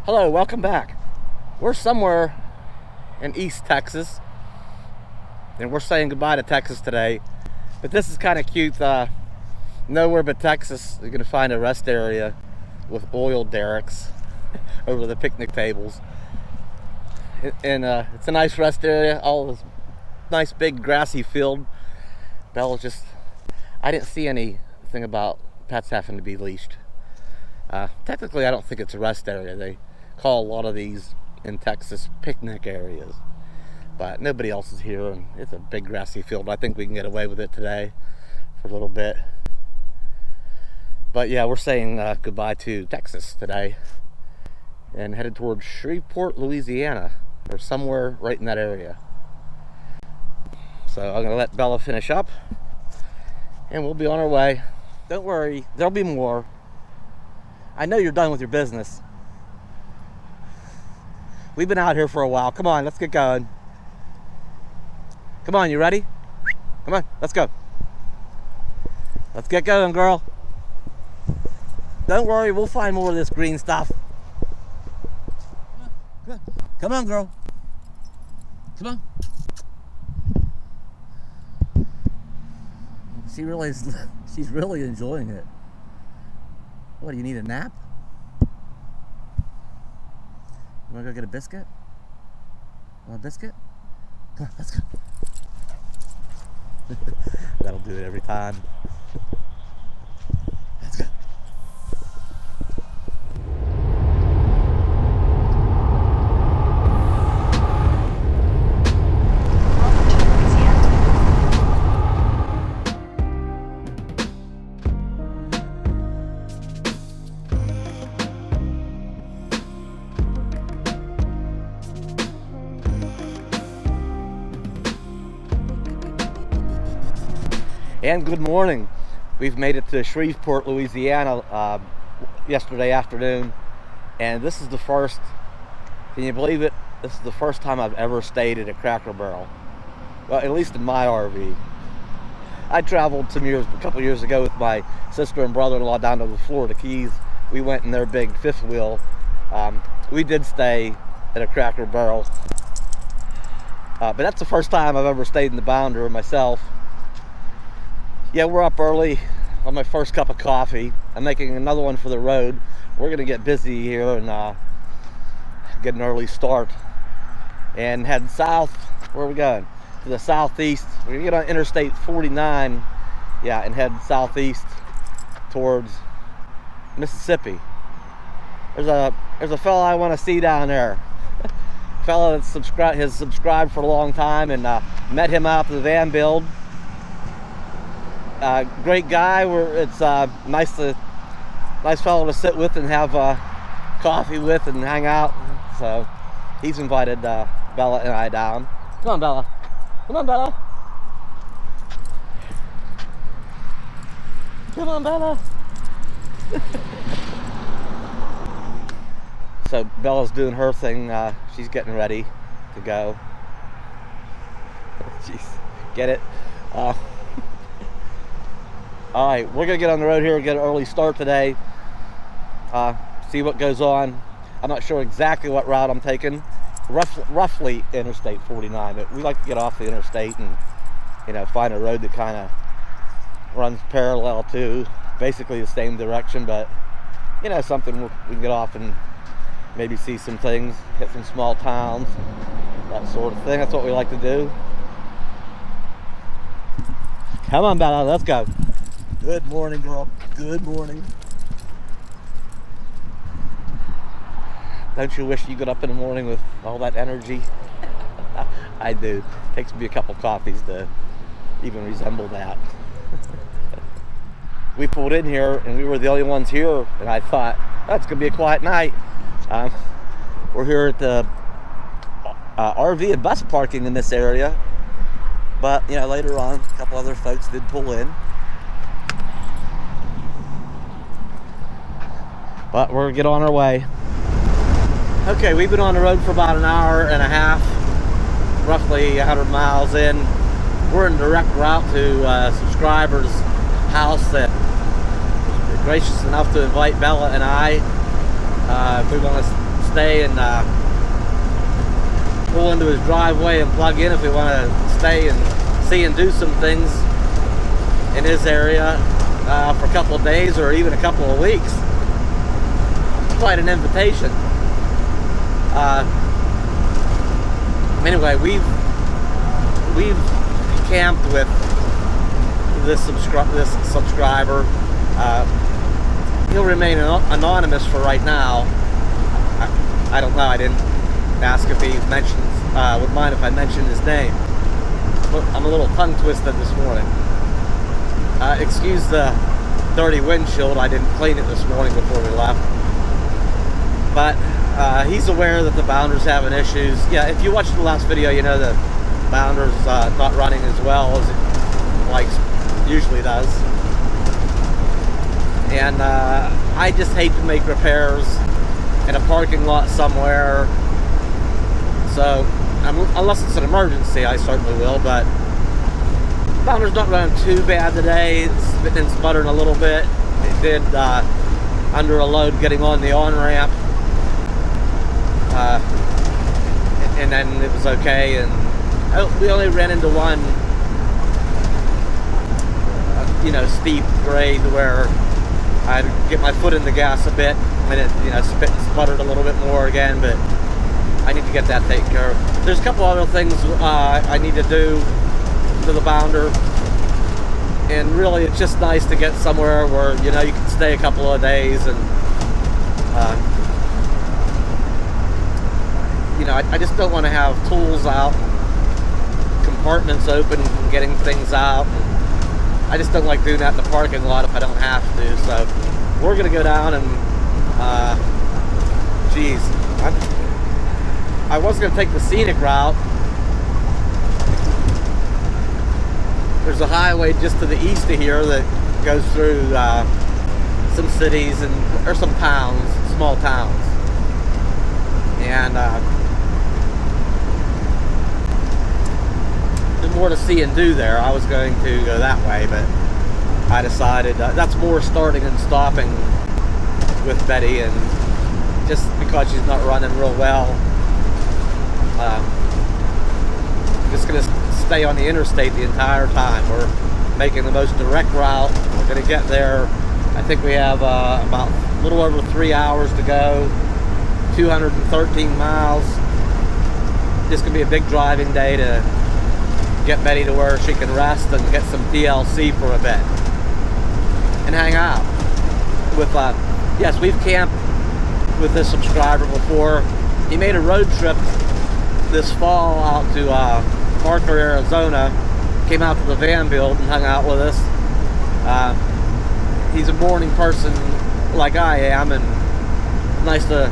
Hello, welcome back. We're somewhere in East Texas, and we're saying goodbye to Texas today. But this is kind of cute. Nowhere but Texas, you're gonna find a rest area with oil derricks over the picnic tables. And it's a nice rest area, all this nice big grassy field. Bella's just, I didn't see anything about pets having to be leashed. Technically, I don't think it's a rest area. They call a lot of these in Texas picnic areas, but nobody else is here, and it's a big grassy field. I think we can get away with it today for a little bit. But yeah, we're saying goodbye to Texas today and headed towards Shreveport, Louisiana, or somewhere right in that area. So I'm gonna let Bella finish up and we'll be on our way. Don't worry, there'll be more. I know you're done with your business. We've been out here for a while. Come on, let's get going. Come on, you ready? Come on, let's go. Let's get going, girl. Don't worry, we'll find more of this green stuff. Come on, girl. Come on. She's really enjoying it. What, do you need a nap? You wanna go get a biscuit? Want a biscuit? Come on, let's go. That'll do it every time. Let's go. And good morning. We've made it to Shreveport, Louisiana yesterday afternoon, and this is the first, can you believe it? This is the first time I've ever stayed at a Cracker Barrel. Well, at least in my RV. I traveled a couple years ago with my sister and brother-in-law down to the Florida Keys. We went in their big fifth wheel. We did stay at a Cracker Barrel, but that's the first time I've ever stayed in the Bounder myself. Yeah, we're up early on my first cup of coffee. I'm making another one for the road. We're gonna get busy here and get an early start and head south. Where are we going? To the southeast. We're gonna get on Interstate 49, yeah, and head southeast towards Mississippi. There's a fella I want to see down there. Fella that has subscribed for a long time, and met him out at the van build. Great guy. It's nice fellow to sit with and have coffee with and hang out. So he's invited Bella and I down. Come on, Bella. Come on, Bella. Come on, Bella. So Bella's doing her thing. She's getting ready to go. Jeez, get it? All right, we're gonna get on the road here and get an early start today. See what goes on. I'm not sure exactly what route I'm taking. Roughly Interstate 49, but we like to get off the interstate and, you know, find a road that kind of runs parallel to basically the same direction, but, you know, something we can get off and maybe see some things, hit some small towns, that sort of thing. That's what we like to do. Come on, Bella, let's go. Good morning, girl. Good morning. Don't you wish you got up in the morning with all that energy? I do. It takes me a couple coffees to even resemble that. We pulled in here and we were the only ones here, and I thought, that's gonna be a quiet night. We're here at the RV and bus parking in this area, but you know, later on a couple other folks did pull in. But we're gonna get on our way. Okay, we've been on the road for about an hour and a half, roughly 100 miles in. We're in direct route to a subscriber's house that was gracious enough to invite Bella and I. If we want to stay and pull into his driveway and plug in if we want to stay and see and do some things in his area for a couple of days or even a couple of weeks. Quite an invitation. Anyway, we've camped with this subscriber. He'll remain anonymous for right now. I don't know. I didn't ask if he would mind if I mentioned his name. I'm a little tongue twisted this morning. Excuse the dirty windshield. I didn't clean it this morning before we left. But he's aware that the bounder's having issues. Yeah, if you watched the last video, you know the bounder's not running as well as it usually does. And I just hate to make repairs in a parking lot somewhere. So, unless it's an emergency, I certainly will. But the bounder's not running too bad today. It's been sputtering a little bit. It did under a load getting on the on-ramp. And then it was okay. And we only ran into one, steep grade where I'd get my foot in the gas a bit, and it, sputtered a little bit more again, but I need to get that taken care of. There's a couple other things I need to do to the bounder, and really it's just nice to get somewhere where, you can stay a couple of days, and, I just don't want to have tools out, compartments open, and getting things out. I just don't like doing that in the parking lot if I don't have to. So we're gonna go down and I was gonna take the scenic route. There's a highway just to the east of here that goes through some cities or some towns, small towns, and there's more to see and do there. I was going to go that way, but I decided that's more starting and stopping with Betty, and just because she's not running real well, just going to stay on the interstate the entire time. We're making the most direct route. We're going to get there. I think we have about a little over 3 hours to go, 213 miles. This could be a big driving day to get Betty to where she can rest and get some TLC for a bit and hang out with yes, we've camped with this subscriber before. He made a road trip this fall out to Parker, Arizona, came out to the van build and hung out with us. He's a morning person like I am, and nice to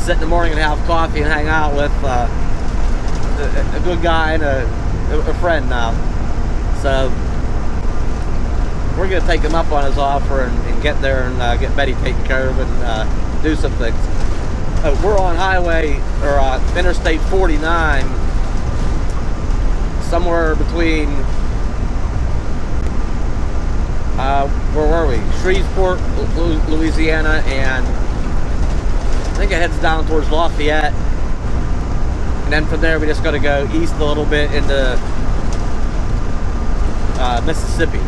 sit in the morning and have coffee and hang out with a good guy and a friend now. So we're going to take him up on his offer and get there and get Betty taken care of and do some things. We're on Interstate 49, somewhere between where were we? Shreveport, Louisiana, and I think it heads down towards Lafayette. And then from there we just got to go east a little bit into Mississippi.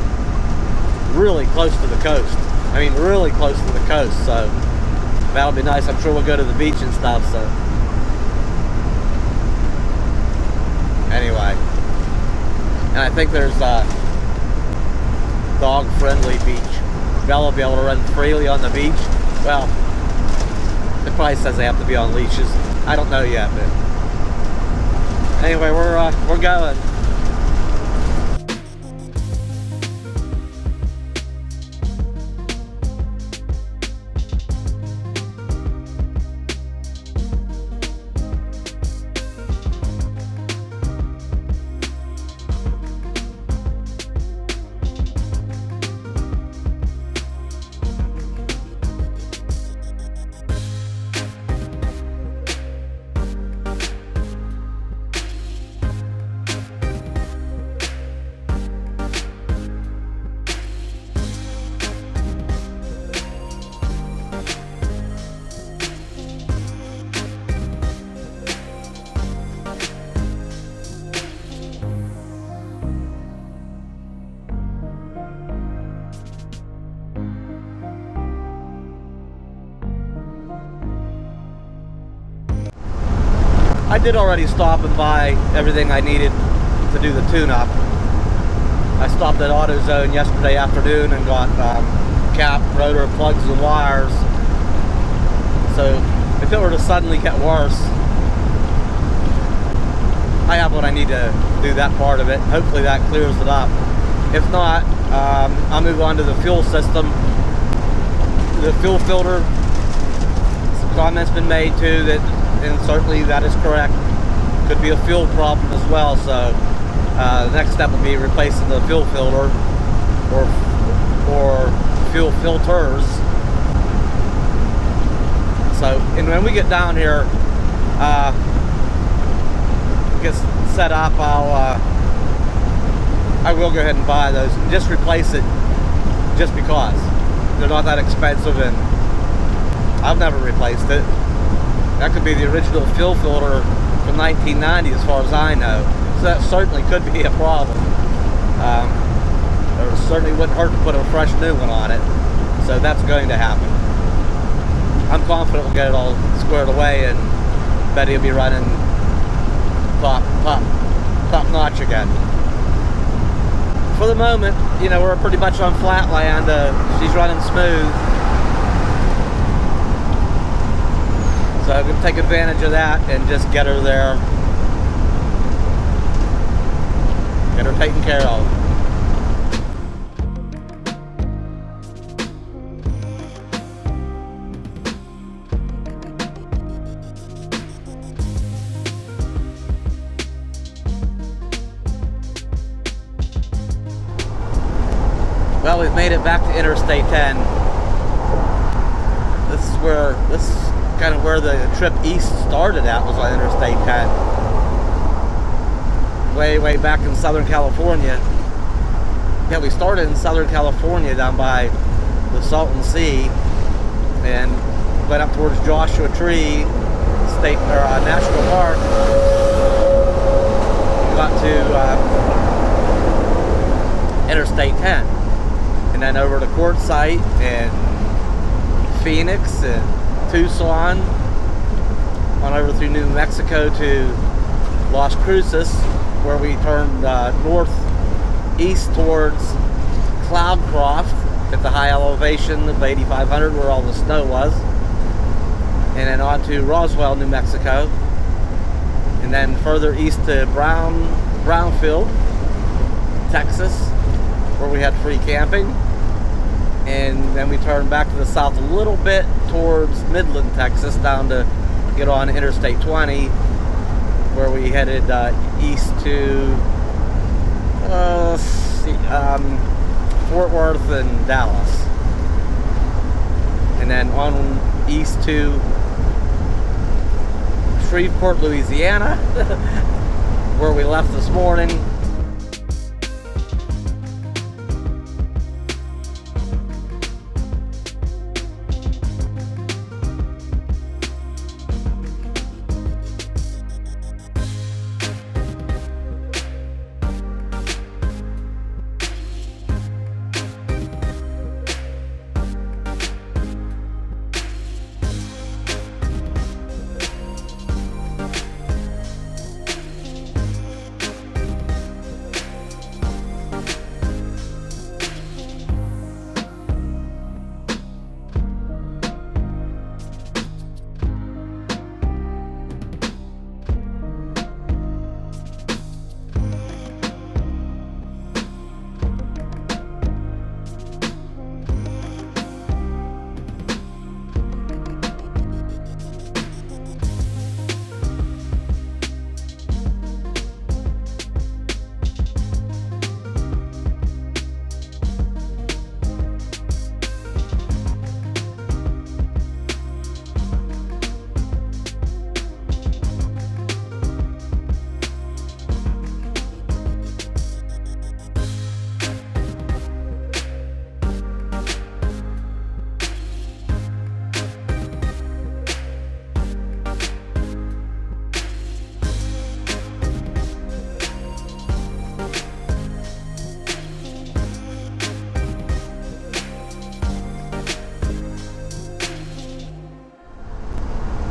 Really close to the coast. I mean, really close to the coast, so that'll be nice. I'm sure we'll go to the beach and stuff, so. Anyway. And I think there's a dog-friendly beach. Bella will be able to run freely on the beach. Well, it probably says they have to be on leashes. I don't know yet, but anyway, we're going. I did already stop and buy everything I needed to do the tune-up. I stopped at AutoZone yesterday afternoon and got cap, rotor, plugs, and wires. So if it were to suddenly get worse, I have what I need to do that part of it. Hopefully that clears it up. If not, I'll move on to the fuel system. The fuel filter, some comments been made too, that, and certainly that is correct, could be a fuel problem as well. So the next step will be replacing the fuel filter or fuel filters. So, and when we get down here, get set up, I will go ahead and buy those and just replace it, just because they're not that expensive, and I've never replaced it. That could be the original fuel filter from 1990 as far as I know, so that certainly could be a problem. It certainly wouldn't hurt to put a fresh new one on it, so that's going to happen. I'm confident we'll get it all squared away, and Betty will be running top notch again. For the moment, you know, we're pretty much on flat land. She's running smooth, so I'm going to take advantage of that and just get her there, get her taken care of. Well, we've made it back to Interstate 10. This is kind of where the trip east started at, was on Interstate 10. Way back in Southern California. Yeah, we started in Southern California down by the Salton Sea and went up towards Joshua Tree State or National Park. Got to Interstate 10. And then over to Quartzsite and Phoenix and Tucson, on over through New Mexico to Las Cruces, where we turned northeast towards Cloudcroft at the high elevation of 8,500 where all the snow was, and then on to Roswell, New Mexico, and then further east to Brownfield, Texas, where we had free camping. And then we turned back to the south a little bit towards Midland, Texas, down to get on Interstate 20, where we headed east to Fort Worth and Dallas. And then on east to Shreveport, Louisiana, where we left this morning.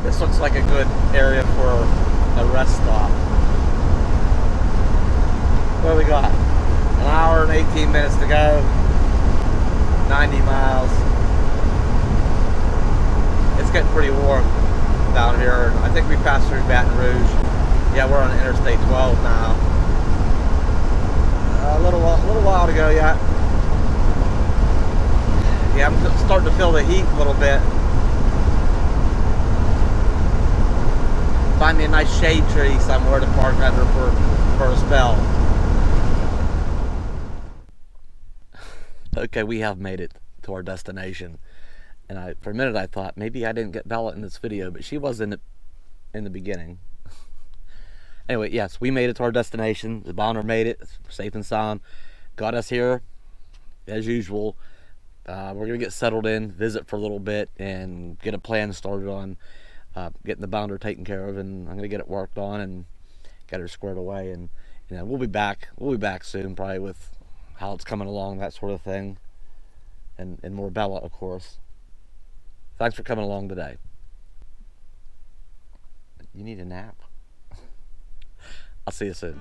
This looks like a good area for a rest stop. What do we got? An hour and 18 minutes to go. 90 miles. It's getting pretty warm down here. I think we passed through Baton Rouge. Yeah, we're on Interstate 12 now. A little while to go yet. Yeah, I'm starting to feel the heat a little bit. Find me a nice shade tree somewhere to park under for a spell. Okay, we have made it to our destination. And for a minute I thought maybe I didn't get Bella in this video, but she was in the beginning. Anyway, yes, we made it to our destination. The bounder made it, safe and sound. Got us here, as usual. We're going to get settled in, visit for a little bit, and get a plan started on getting the bounder taken care of. And I'm going to get it worked on and get her squared away. And you know, we'll be back. We'll be back soon, probably with how it's coming along, that sort of thing, and more Bella, of course. Thanks for coming along today. You need a nap? I'll see you soon.